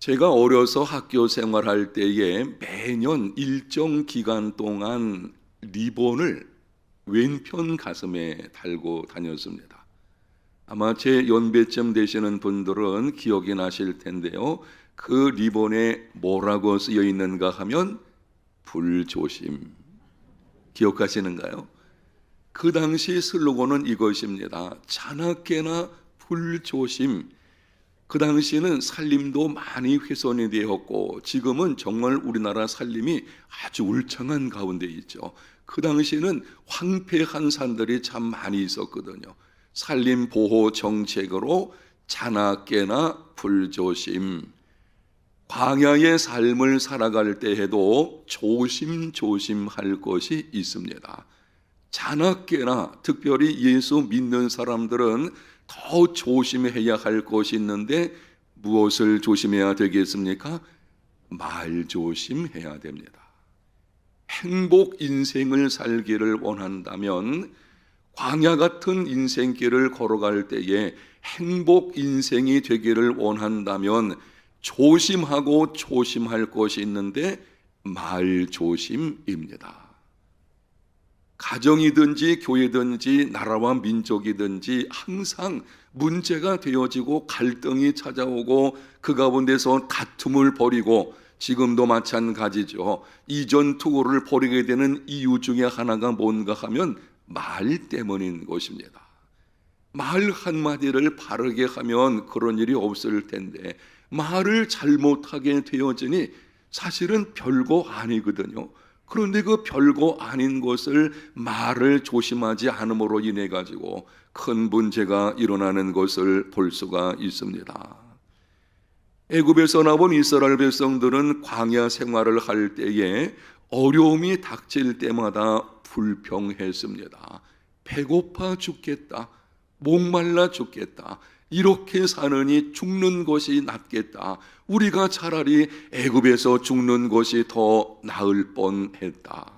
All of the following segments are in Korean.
제가 어려서 학교 생활할 때에 매년 일정 기간 동안 리본을 왼편 가슴에 달고 다녔습니다. 아마 제 연배쯤 되시는 분들은 기억이 나실 텐데요. 그 리본에 뭐라고 쓰여 있는가 하면 불조심. 기억하시는가요? 그 당시 슬로건은 이것입니다. 자나깨나 불조심. 그 당시에는 살림도 많이 훼손이 되었고 지금은 정말 우리나라 살림이 아주 울창한 가운데 있죠. 그 당시에는 황폐한 산들이 참 많이 있었거든요. 산림 보호 정책으로 자나깨나 불조심. 광야의 삶을 살아갈 때에도 조심조심할 것이 있습니다. 자나깨나 특별히 예수 믿는 사람들은 더 조심해야 할 것이 있는데 무엇을 조심해야 되겠습니까? 말 조심해야 됩니다. 행복 인생을 살기를 원한다면 광야 같은 인생길을 걸어갈 때에 행복 인생이 되기를 원한다면 조심하고 조심할 것이 있는데 말 조심입니다. 가정이든지 교회든지 나라와 민족이든지 항상 문제가 되어지고 갈등이 찾아오고 그 가운데서 다툼을 벌이고 지금도 마찬가지죠. 이전 투고를 벌이게 되는 이유 중에 하나가 뭔가 하면 말 때문인 것입니다. 말 한마디를 바르게 하면 그런 일이 없을 텐데 말을 잘못하게 되어지니 사실은 별거 아니거든요. 그런데 그 별거 아닌 것을 말을 조심하지 않음으로 인해 가지고 큰 문제가 일어나는 것을 볼 수가 있습니다. 애굽에서 나온 이스라엘 백성들은 광야 생활을 할 때에 어려움이 닥칠 때마다 불평했습니다. 배고파 죽겠다, 목말라 죽겠다, 이렇게 사느니 죽는 것이 낫겠다. 우리가 차라리 애굽에서 죽는 것이 더 나을 뻔했다.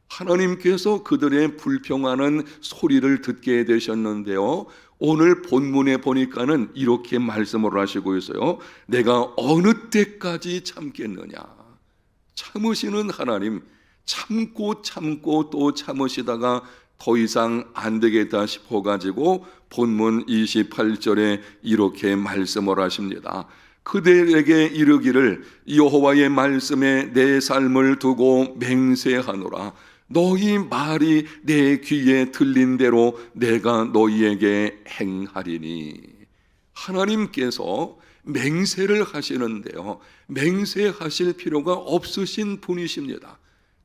하나님께서 그들의 불평하는 소리를 듣게 되셨는데요. 오늘 본문에 보니까는 이렇게 말씀을 하시고 있어요. 내가 어느 때까지 참겠느냐. 참으시는 하나님, 참고 또 참으시다가 더 이상 안 되겠다 싶어가지고 본문 28절에 이렇게 말씀을 하십니다. 그들에게 이르기를 여호와의 말씀에 내 삶을 두고 맹세하노라. 너희 말이 내 귀에 들린 대로 내가 너희에게 행하리니. 하나님께서 맹세를 하시는데요, 맹세하실 필요가 없으신 분이십니다.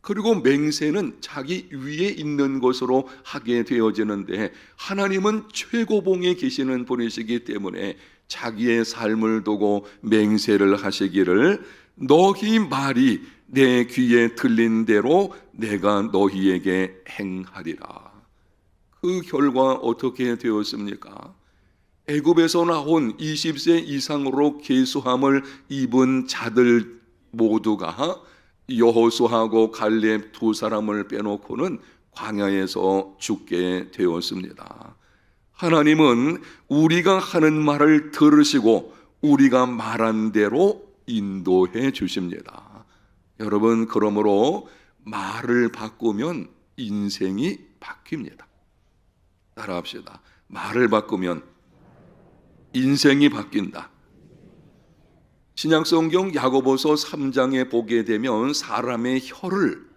그리고 맹세는 자기 위에 있는 것으로 하게 되어지는데 하나님은 최고봉에 계시는 분이시기 때문에 자기의 삶을 두고 맹세를 하시기를 너희 말이 내 귀에 들린 대로 내가 너희에게 행하리라. 그 결과 어떻게 되었습니까? 애굽에서 나온 20세 이상으로 계수함을 입은 자들 모두가 여호수아하고 갈렙 두 사람을 빼놓고는 광야에서 죽게 되었습니다. 하나님은 우리가 하는 말을 들으시고 우리가 말한 대로 인도해 주십니다. 여러분, 그러므로 말을 바꾸면 인생이 바뀝니다. 따라합시다. 말을 바꾸면 인생이 바뀐다. 신약성경 야고보서 3장에 보게 되면 사람의 혀를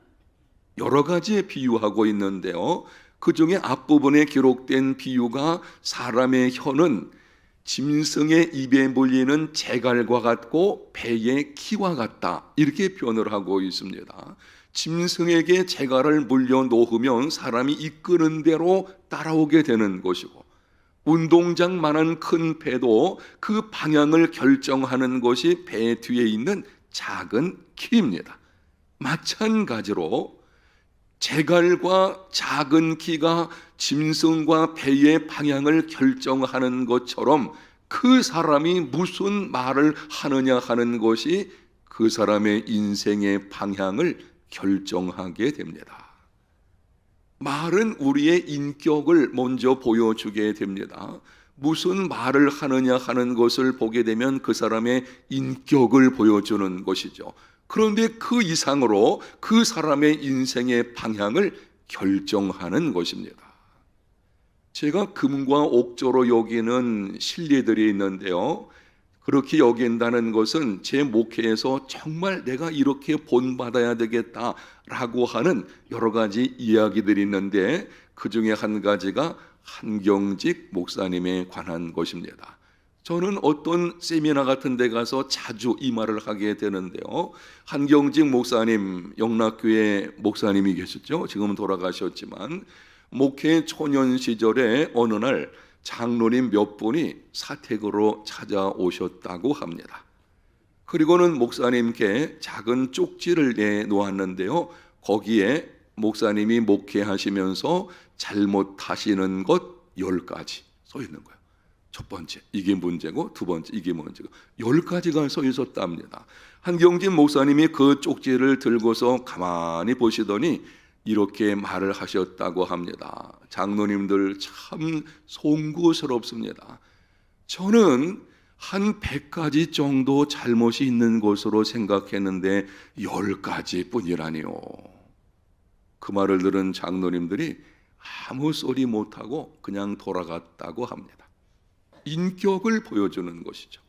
여러 가지에 비유하고 있는데요. 그 중에 앞부분에 기록된 비유가 사람의 혀는 짐승의 입에 물리는 재갈과 같고 배의 키와 같다, 이렇게 표현을 하고 있습니다. 짐승에게 재갈을 물려 놓으면 사람이 이끄는 대로 따라오게 되는 것이고, 운동장만한 큰 배도 그 방향을 결정하는 것이 배 뒤에 있는 작은 키입니다. 마찬가지로 재갈과 작은 키가 짐승과 배의 방향을 결정하는 것처럼 그 사람이 무슨 말을 하느냐 하는 것이 그 사람의 인생의 방향을 결정하게 됩니다. 말은 우리의 인격을 먼저 보여주게 됩니다. 무슨 말을 하느냐 하는 것을 보게 되면 그 사람의 인격을 보여주는 것이죠. 그런데 그 이상으로 그 사람의 인생의 방향을 결정하는 것입니다. 제가 금과 옥조로 여기는 신뢰들이 있는데요, 그렇게 여긴다는 것은 제 목회에서 정말 내가 이렇게 본받아야 되겠다라고 하는 여러 가지 이야기들이 있는데, 그 중에 한 가지가 한경직 목사님에 관한 것입니다. 저는 어떤 세미나 같은 데 가서 자주 이 말을 하게 되는데요, 한경직 목사님, 영락교회 목사님이 계셨죠. 지금은 돌아가셨지만 목회 초년 시절에 어느 날 장로님 몇 분이 사택으로 찾아오셨다고 합니다. 그리고는 목사님께 작은 쪽지를 내놓았는데요, 거기에 목사님이 목회하시면서 잘못하시는 것 10가지 써 있는 거예요. 첫 번째, 이게 문제고, 두 번째, 이게 문제고, 10가지가 써 있었답니다. 한경진 목사님이 그 쪽지를 들고서 가만히 보시더니 이렇게 말을 하셨다고 합니다. 장로님들 참 송구스럽습니다. 저는 한 100가지 정도 잘못이 있는 것으로 생각했는데 10가지 뿐이라니요. 그 말을 들은 장로님들이 아무 소리 못하고 그냥 돌아갔다고 합니다. 인격을 보여주는 것이죠.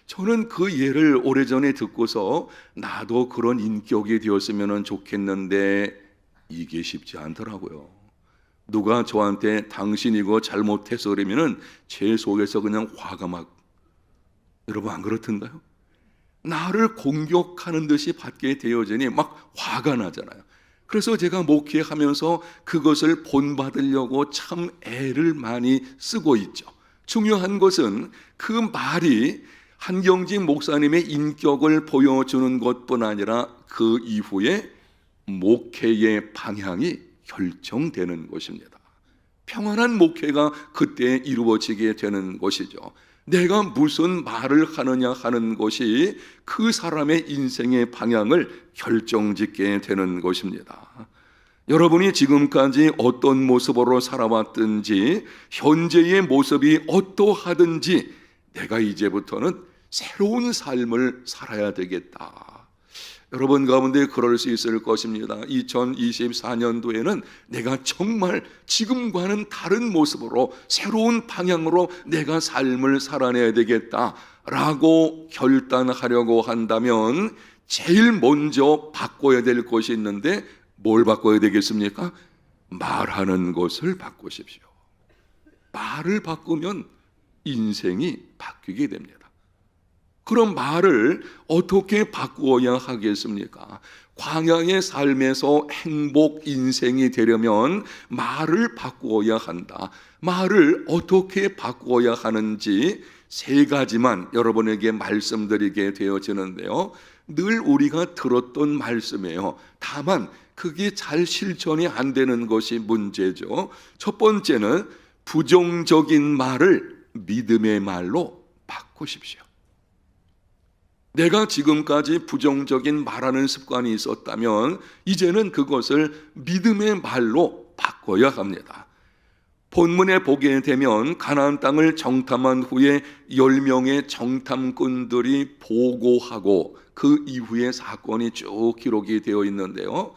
저는 그 예를 오래전에 듣고서 나도 그런 인격이 되었으면 좋겠는데 이게 쉽지 않더라고요. 누가 저한테 당신이고 잘못해서 그러면은 제 속에서 그냥 화가 막, 여러분 안 그렇던가요? 나를 공격하는 듯이 받게 되어지니 막 화가 나잖아요. 그래서 제가 목회하면서 그것을 본받으려고 참 애를 많이 쓰고 있죠. 중요한 것은 그 말이 한경직 목사님의 인격을 보여주는 것뿐 아니라 그 이후에 목회의 방향이 결정되는 것입니다. 평안한 목회가 그때 이루어지게 되는 것이죠. 내가 무슨 말을 하느냐 하는 것이 그 사람의 인생의 방향을 결정짓게 되는 것입니다. 여러분이 지금까지 어떤 모습으로 살아왔든지 현재의 모습이 어떠하든지 내가 이제부터는 새로운 삶을 살아야 되겠다. 여러분 가운데 그럴 수 있을 것입니다. 2024년도에는 내가 정말 지금과는 다른 모습으로 새로운 방향으로 내가 삶을 살아내야 되겠다라고 결단하려고 한다면 제일 먼저 바꿔야 될 것이 있는데 뭘 바꿔야 되겠습니까? 말하는 것을 바꾸십시오. 말을 바꾸면 인생이 바뀌게 됩니다. 그럼 말을 어떻게 바꾸어야 하겠습니까? 광야의 삶에서 행복 인생이 되려면 말을 바꾸어야 한다. 말을 어떻게 바꾸어야 하는지 3가지만 여러분에게 말씀드리게 되어지는데요, 늘 우리가 들었던 말씀이에요. 다만 그게 잘 실천이 안 되는 것이 문제죠. 첫 번째는 부정적인 말을 믿음의 말로 바꾸십시오. 내가 지금까지 부정적인 말하는 습관이 있었다면 이제는 그것을 믿음의 말로 바꿔야 합니다. 본문에 보게 되면 가나안 땅을 정탐한 후에 10명의 정탐꾼들이 보고하고 그 이후의 사건이 쭉 기록이 되어 있는데요,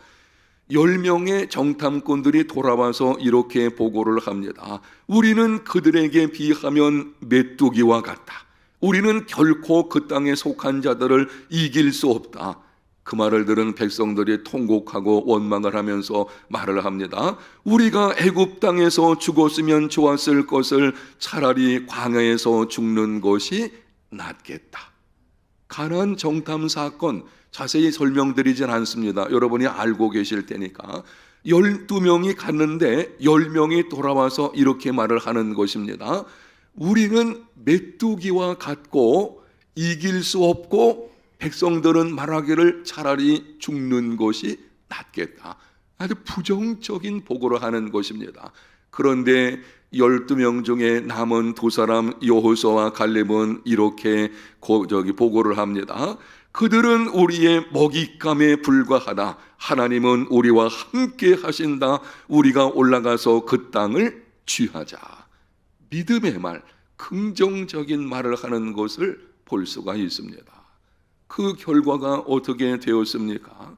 10명의 정탐꾼들이 돌아와서 이렇게 보고를 합니다. 우리는 그들에게 비하면 메뚜기와 같다. 우리는 결코 그 땅에 속한 자들을 이길 수 없다. 그 말을 들은 백성들이 통곡하고 원망을 하면서 말을 합니다. 우리가 애굽 땅에서 죽었으면 좋았을 것을 차라리 광야에서 죽는 것이 낫겠다. 가나안 정탐 사건 자세히 설명드리진 않습니다. 여러분이 알고 계실 테니까. 12명이 갔는데 10명이 돌아와서 이렇게 말을 하는 것입니다. 우리는 메뚜기와 같고 이길 수 없고 백성들은 말하기를 차라리 죽는 것이 낫겠다. 아주 부정적인 보고를 하는 것입니다. 그런데 12명 중에 남은 2사람 여호수아와 갈렙은 이렇게 보고를 합니다. 그들은 우리의 먹잇감에 불과하다. 하나님은 우리와 함께 하신다. 우리가 올라가서 그 땅을 취하자. 믿음의 말, 긍정적인 말을 하는 것을 볼 수가 있습니다. 그 결과가 어떻게 되었습니까?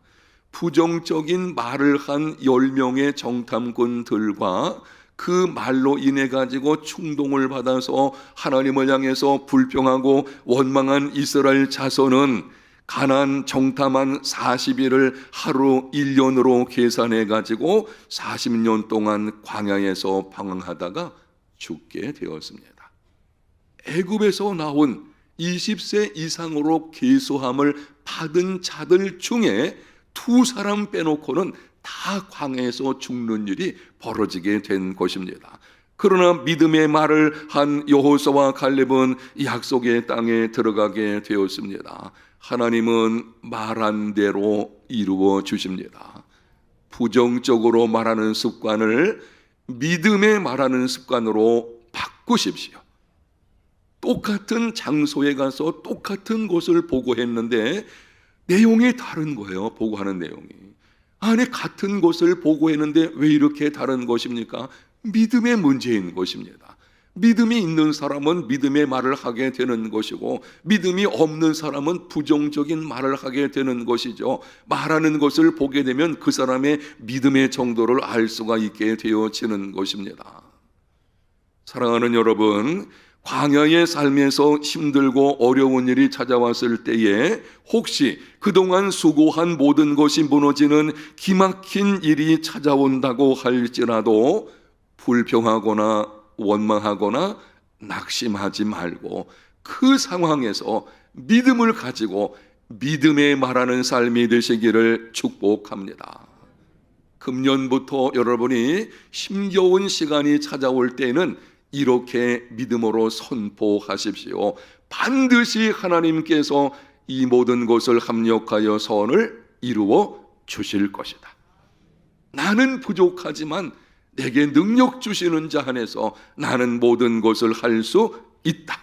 부정적인 말을 한 10명의 정탐꾼들과 그 말로 인해 가지고 충동을 받아서 하나님을 향해서 불평하고 원망한 이스라엘 자손은 가나안 정탐한 40일을 하루 1년으로 계산해 가지고 40년 동안 광야에서 방황하다가 죽게 되었습니다. 애굽에서 나온 20세 이상으로 계수함을 받은 자들 중에 2사람 빼놓고는 다 광야에서 죽는 일이 벌어지게 된 것입니다. 그러나 믿음의 말을 한 여호수아와 갈렙은 약속의 땅에 들어가게 되었습니다. 하나님은 말한 대로 이루어 주십니다. 부정적으로 말하는 습관을 믿음의 말하는 습관으로 바꾸십시오. 똑같은 장소에 가서 똑같은 곳을 보고했는데 내용이 다른 거예요. 보고하는 내용이. 아니, 같은 곳을 보고했는데 왜 이렇게 다른 것입니까? 믿음의 문제인 것입니다. 믿음이 있는 사람은 믿음의 말을 하게 되는 것이고, 믿음이 없는 사람은 부정적인 말을 하게 되는 것이죠. 말하는 것을 보게 되면 그 사람의 믿음의 정도를 알 수가 있게 되어지는 것입니다. 사랑하는 여러분, 광야의 삶에서 힘들고 어려운 일이 찾아왔을 때에 혹시 그동안 수고한 모든 것이 무너지는 기막힌 일이 찾아온다고 할지라도 불평하거나 원망하거나 낙심하지 말고 그 상황에서 믿음을 가지고 믿음에 말하는 삶이 되시기를 축복합니다. 금년부터 여러분이 힘겨운 시간이 찾아올 때는 이렇게 믿음으로 선포하십시오. 반드시 하나님께서 이 모든 것을 합력하여 선을 이루어 주실 것이다. 나는 부족하지만 내게 능력 주시는 자 안에서 나는 모든 것을 할 수 있다.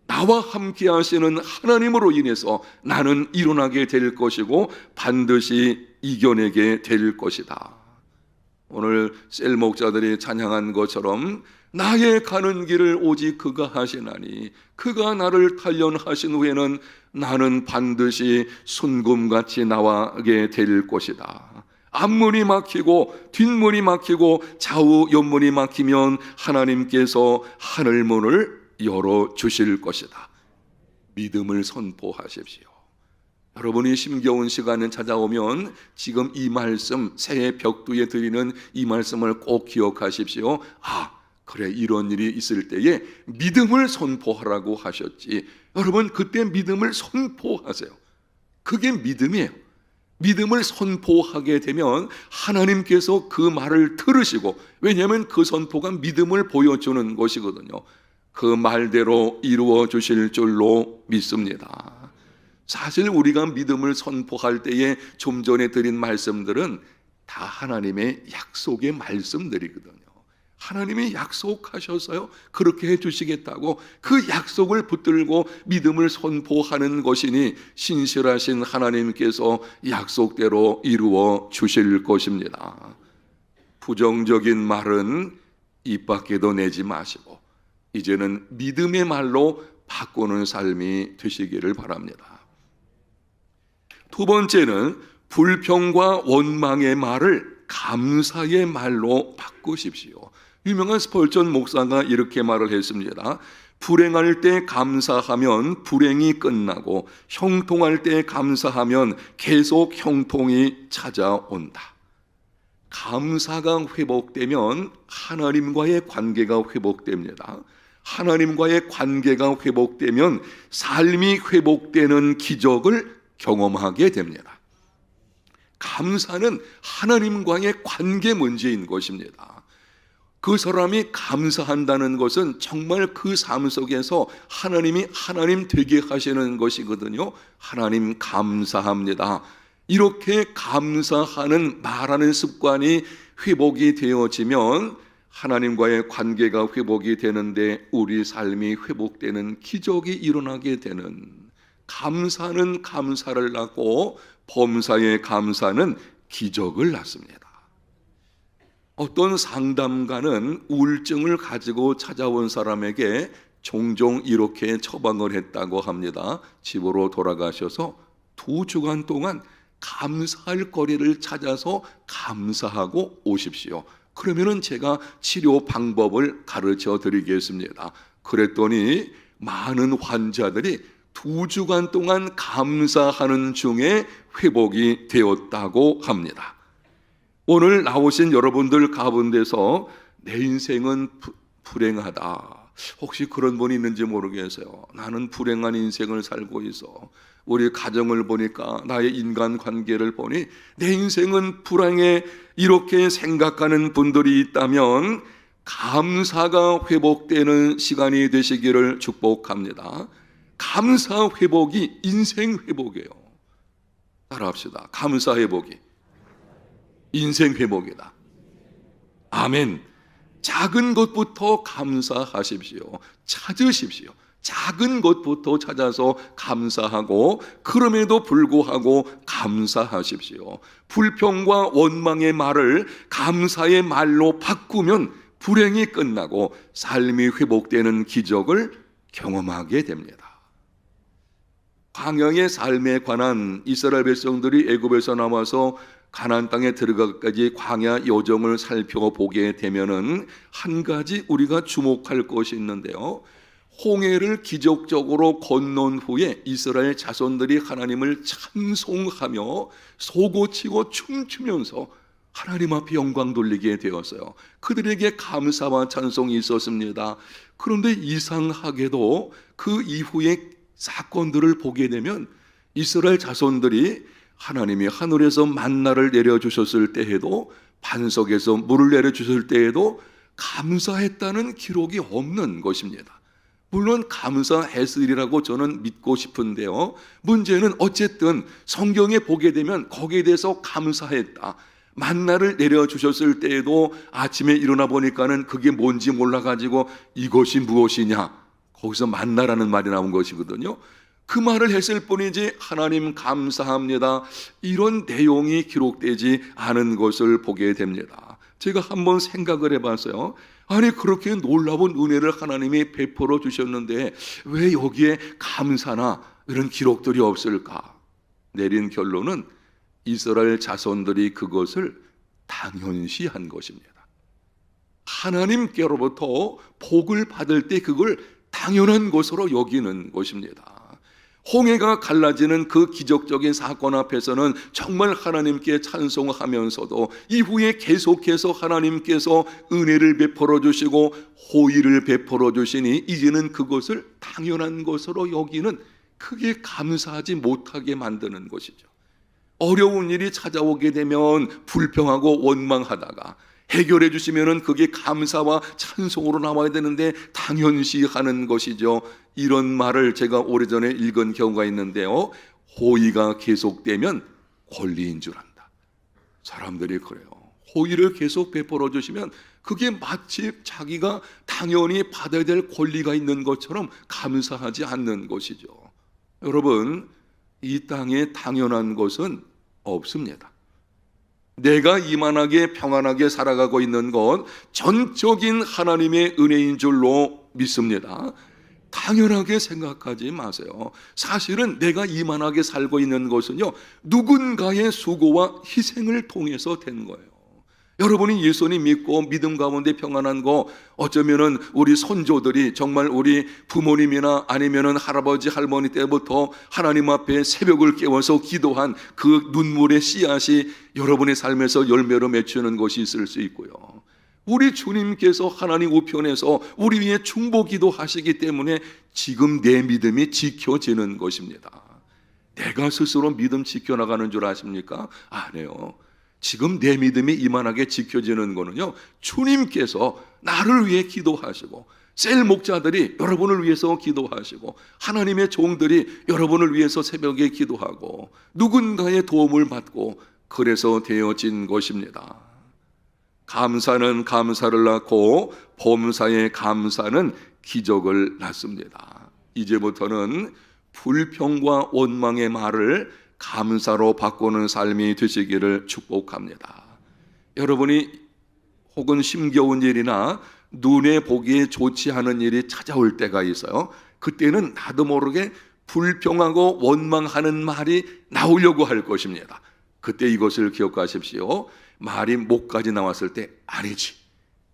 나와 함께 하시는 하나님으로 인해서 나는 일어나게 될 것이고 반드시 이겨내게 될 것이다. 오늘 셀 목자들이 찬양한 것처럼 나의 가는 길을 오직 그가 하시나니 그가 나를 단련하신 후에는 나는 반드시 순금같이 나가게 될 것이다. 앞문이 막히고 뒷문이 막히고 좌우 옆문이 막히면 하나님께서 하늘문을 열어주실 것이다. 믿음을 선포하십시오. 여러분이 힘겨운 시간이 찾아오면 지금 이 말씀, 새해 벽두에 드리는 이 말씀을 꼭 기억하십시오. 그래, 이런 일이 있을 때에 믿음을 선포하라고 하셨지. 여러분, 그때 믿음을 선포하세요. 그게 믿음이에요. 믿음을 선포하게 되면 하나님께서 그 말을 들으시고, 왜냐하면 그 선포가 믿음을 보여주는 것이거든요. 그 말대로 이루어 주실 줄로 믿습니다. 사실 우리가 믿음을 선포할 때에 좀 전에 드린 말씀들은 다 하나님의 약속의 말씀들이거든요. 하나님이 약속하셔서요 그렇게 해주시겠다고 그 약속을 붙들고 믿음을 선포하는 것이니 신실하신 하나님께서 약속대로 이루어 주실 것입니다. 부정적인 말은 입 밖에도 내지 마시고 이제는 믿음의 말로 바꾸는 삶이 되시기를 바랍니다. 두 번째는 불평과 원망의 말을 감사의 말로 바꾸십시오. 유명한 스펄전 목사가 이렇게 말을 했습니다. 불행할 때 감사하면 불행이 끝나고 형통할 때 감사하면 계속 형통이 찾아온다. 감사가 회복되면 하나님과의 관계가 회복됩니다. 하나님과의 관계가 회복되면 삶이 회복되는 기적을 경험하게 됩니다. 감사는 하나님과의 관계 문제인 것입니다. 그 사람이 감사한다는 것은 정말 그 삶 속에서 하나님이 하나님 되게 하시는 것이거든요. 하나님 감사합니다. 이렇게 감사하는 말하는 습관이 회복이 되어지면 하나님과의 관계가 회복이 되는데 우리 삶이 회복되는 기적이 일어나게 되는, 감사는 감사를 낳고 범사의 감사는 기적을 낳습니다. 어떤 상담가는 우울증을 가지고 찾아온 사람에게 종종 이렇게 처방을 했다고 합니다. 집으로 돌아가셔서 2주간 동안 감사할 거리를 찾아서 감사하고 오십시오. 그러면은 제가 치료 방법을 가르쳐 드리겠습니다. 그랬더니 많은 환자들이 2주간 동안 감사하는 중에 회복이 되었다고 합니다. 오늘 나오신 여러분들 가운데서 내 인생은 불행하다, 혹시 그런 분이 있는지 모르겠어요. 나는 불행한 인생을 살고 있어. 우리 가정을 보니까, 나의 인간관계를 보니 내 인생은 불행해, 이렇게 생각하는 분들이 있다면 감사가 회복되는 시간이 되시기를 축복합니다. 감사 회복이 인생 회복이에요. 따라합시다. 감사 회복이 인생 회복이다. 아멘. 작은 것부터 감사하십시오. 찾으십시오. 작은 것부터 찾아서 감사하고, 그럼에도 불구하고 감사하십시오. 불평과 원망의 말을 감사의 말로 바꾸면 불행이 끝나고 삶이 회복되는 기적을 경험하게 됩니다. 광야의 삶에 관한 이스라엘 백성들이 애굽에서 나와서 가나안 땅에 들어가기까지 광야 여정을 살펴보게 되면은 한 가지 우리가 주목할 것이 있는데요. 홍해를 기적적으로 건넌 후에 이스라엘 자손들이 하나님을 찬송하며 소고치고 춤추면서 하나님 앞에 영광 돌리게 되었어요. 그들에게 감사와 찬송이 있었습니다. 그런데 이상하게도 그 이후의 사건들을 보게 되면 이스라엘 자손들이 하나님이 하늘에서 만나를 내려주셨을 때에도, 반석에서 물을 내려주셨을 때에도 감사했다는 기록이 없는 것입니다. 물론 감사했으리라고 저는 믿고 싶은데요, 문제는 어쨌든 성경에 보게 되면 거기에 대해서 감사했다, 만나를 내려주셨을 때에도 아침에 일어나 보니까는 그게 뭔지 몰라가지고 이것이 무엇이냐, 거기서 만나라는 말이 나온 것이거든요. 그 말을 했을 뿐이지 하나님 감사합니다, 이런 내용이 기록되지 않은 것을 보게 됩니다. 제가 한번 생각을 해봤어요. 아니, 그렇게 놀라운 은혜를 하나님이 베풀어 주셨는데 왜 여기에 감사나 이런 기록들이 없을까? 내린 결론은 이스라엘 자손들이 그것을 당연시한 것입니다. 하나님께로부터 복을 받을 때 그걸 당연한 것으로 여기는 것입니다. 홍해가 갈라지는 그 기적적인 사건 앞에서는 정말 하나님께 찬송하면서도 이후에 계속해서 하나님께서 은혜를 베풀어 주시고 호의를 베풀어 주시니 이제는 그것을 당연한 것으로 여기는, 크게 감사하지 못하게 만드는 것이죠. 어려운 일이 찾아오게 되면 불평하고 원망하다가 해결해 주시면은 그게 감사와 찬송으로 나와야 되는데 당연시하는 것이죠. 이런 말을 제가 오래전에 읽은 경우가 있는데요. 호의가 계속되면 권리인 줄 안다. 사람들이 그래요. 호의를 계속 베풀어 주시면 그게 마치 자기가 당연히 받아야 될 권리가 있는 것처럼 감사하지 않는 것이죠. 여러분, 이 땅에 당연한 것은 없습니다. 내가 이만하게 평안하게 살아가고 있는 것 전적인 하나님의 은혜인 줄로 믿습니다. 당연하게 생각하지 마세요. 사실은 내가 이만하게 살고 있는 것은요, 누군가의 수고와 희생을 통해서 된 거예요. 여러분이 예수님 믿고 믿음 가운데 평안한 거, 어쩌면은 우리 선조들이 정말 우리 부모님이나 아니면은 할아버지 할머니 때부터 하나님 앞에 새벽을 깨워서 기도한 그 눈물의 씨앗이 여러분의 삶에서 열매로 맺히는 것이 있을 수 있고요, 우리 주님께서 하나님 우편에서 우리 위해 중보기도 하시기 때문에 지금 내 믿음이 지켜지는 것입니다. 내가 스스로 믿음 지켜나가는 줄 아십니까? 아니에요. 지금 내 믿음이 이만하게 지켜지는 거는요, 주님께서 나를 위해 기도하시고, 셀 목자들이 여러분을 위해서 기도하시고, 하나님의 종들이 여러분을 위해서 새벽에 기도하고, 누군가의 도움을 받고, 그래서 되어진 것입니다. 감사는 감사를 낳고 범사의 감사는 기적을 낳습니다. 이제부터는 불평과 원망의 말을 감사로 바꾸는 삶이 되시기를 축복합니다. 여러분이 혹은 힘겨운 일이나 눈에 보기에 좋지 않은 일이 찾아올 때가 있어요. 그때는 나도 모르게 불평하고 원망하는 말이 나오려고 할 것입니다. 그때 이것을 기억하십시오. 말이 목까지 나왔을 때 아니지,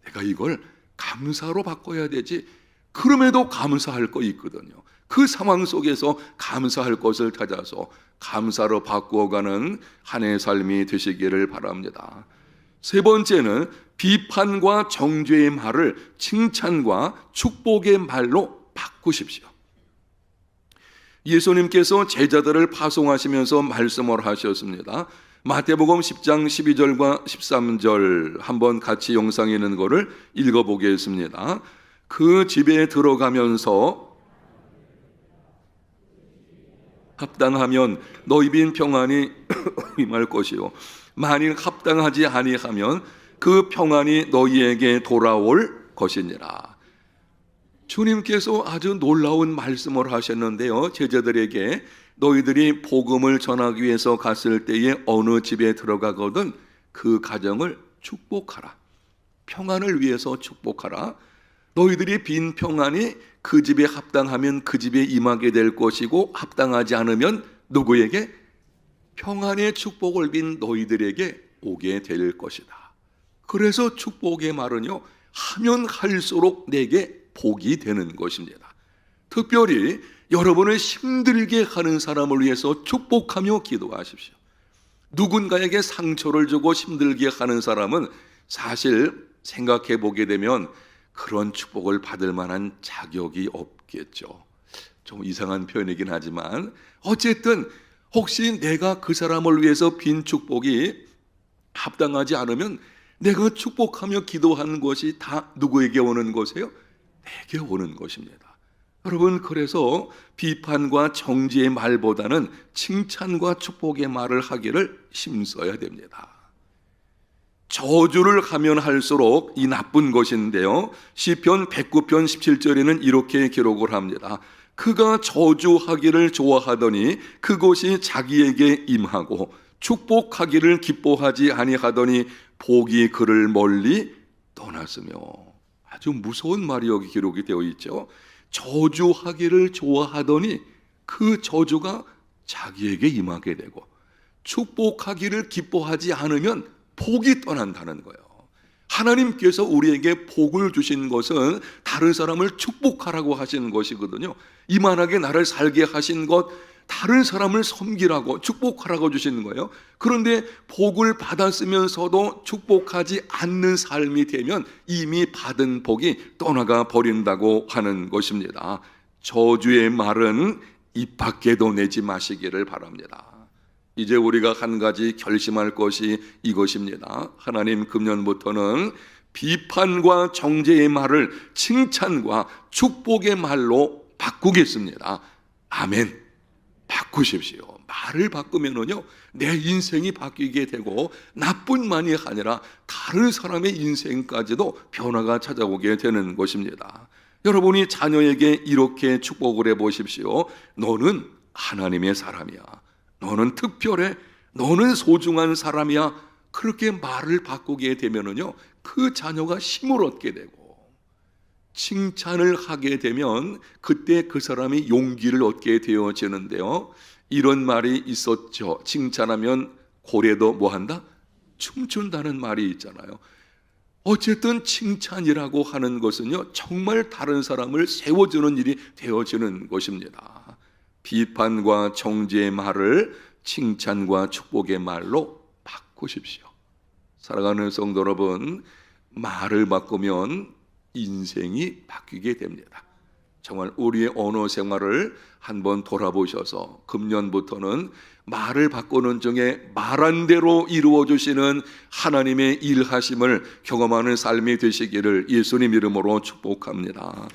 내가 이걸 감사로 바꿔야 되지. 그럼에도 감사할 거 있거든요. 그 상황 속에서 감사할 것을 찾아서 감사로 바꾸어가는 한 해의 삶이 되시기를 바랍니다. 세 번째는 비판과 정죄의 말을 칭찬과 축복의 말로 바꾸십시오. 예수님께서 제자들을 파송하시면서 말씀을 하셨습니다. 마태복음 10장 12절과 13절 한번 같이 영상에 있는 것을 읽어보겠습니다. 그 집에 들어가면서 합당하면 너희 빈 평안이 임할 것이요 만일 합당하지 아니하면 그 평안이 너희에게 돌아올 것이니라. 주님께서 아주 놀라운 말씀을 하셨는데요. 제자들에게 너희들이 복음을 전하기 위해서 갔을 때에 어느 집에 들어가거든 그 가정을 축복하라. 평안을 위해서 축복하라. 너희들이 빈 평안이 그 집에 합당하면 그 집에 임하게 될 것이고 합당하지 않으면 누구에게? 평안의 축복을 빈 너희들에게 오게 될 것이다. 그래서 축복의 말은요, 하면 할수록 내게 복이 되는 것입니다. 특별히 여러분을 힘들게 하는 사람을 위해서 축복하며 기도하십시오. 누군가에게 상처를 주고 힘들게 하는 사람은 사실 생각해 보게 되면 그런 축복을 받을 만한 자격이 없겠죠. 좀 이상한 표현이긴 하지만 어쨌든 혹시 내가 그 사람을 위해서 빈 축복이 합당하지 않으면 내가 축복하며 기도하는 것이 다 누구에게 오는 것이에요? 내게 오는 것입니다. 여러분, 그래서 비판과 정죄의 말보다는 칭찬과 축복의 말을 하기를 힘써야 됩니다. 저주를 하면 할수록 이 나쁜 것인데요, 시편 109편 17절에는 이렇게 기록을 합니다. 그가 저주하기를 좋아하더니 그것이 자기에게 임하고 축복하기를 기뻐하지 아니하더니 복이 그를 멀리 떠났으며. 아주 무서운 말이 여기 기록이 되어 있죠. 저주하기를 좋아하더니 그 저주가 자기에게 임하게 되고 축복하기를 기뻐하지 않으면 복이 떠난다는 거예요. 하나님께서 우리에게 복을 주신 것은 다른 사람을 축복하라고 하시는 것이거든요. 이만하게 나를 살게 하신 것, 다른 사람을 섬기라고 축복하라고 주시는 거예요. 그런데 복을 받았으면서도 축복하지 않는 삶이 되면 이미 받은 복이 떠나가 버린다고 하는 것입니다. 저주의 말은 입 밖에도 내지 마시기를 바랍니다. 이제 우리가 한 가지 결심할 것이 이것입니다. 하나님, 금년부터는 비판과 정죄의 말을 칭찬과 축복의 말로 바꾸겠습니다. 아멘. 바꾸십시오. 말을 바꾸면은요, 내 인생이 바뀌게 되고 나뿐만이 아니라 다른 사람의 인생까지도 변화가 찾아오게 되는 것입니다. 여러분이 자녀에게 이렇게 축복을 해보십시오. 너는 하나님의 사람이야. 너는 특별해. 너는 소중한 사람이야. 그렇게 말을 바꾸게 되면은요, 그 자녀가 힘을 얻게 되고 칭찬을 하게 되면 그때 그 사람이 용기를 얻게 되어지는데요. 이런 말이 있었죠. 칭찬하면 고래도 뭐한다? 춤춘다는 말이 있잖아요. 어쨌든 칭찬이라고 하는 것은요, 정말 다른 사람을 세워주는 일이 되어지는 것입니다. 비판과 정죄의 말을 칭찬과 축복의 말로 바꾸십시오. 사랑하는 성도 여러분, 말을 바꾸면 인생이 바뀌게 됩니다. 정말 우리의 언어 생활을 한번 돌아보셔서 금년부터는 말을 바꾸는 중에 말한 대로 이루어 주시는 하나님의 일하심을 경험하는 삶이 되시기를 예수님 이름으로 축복합니다.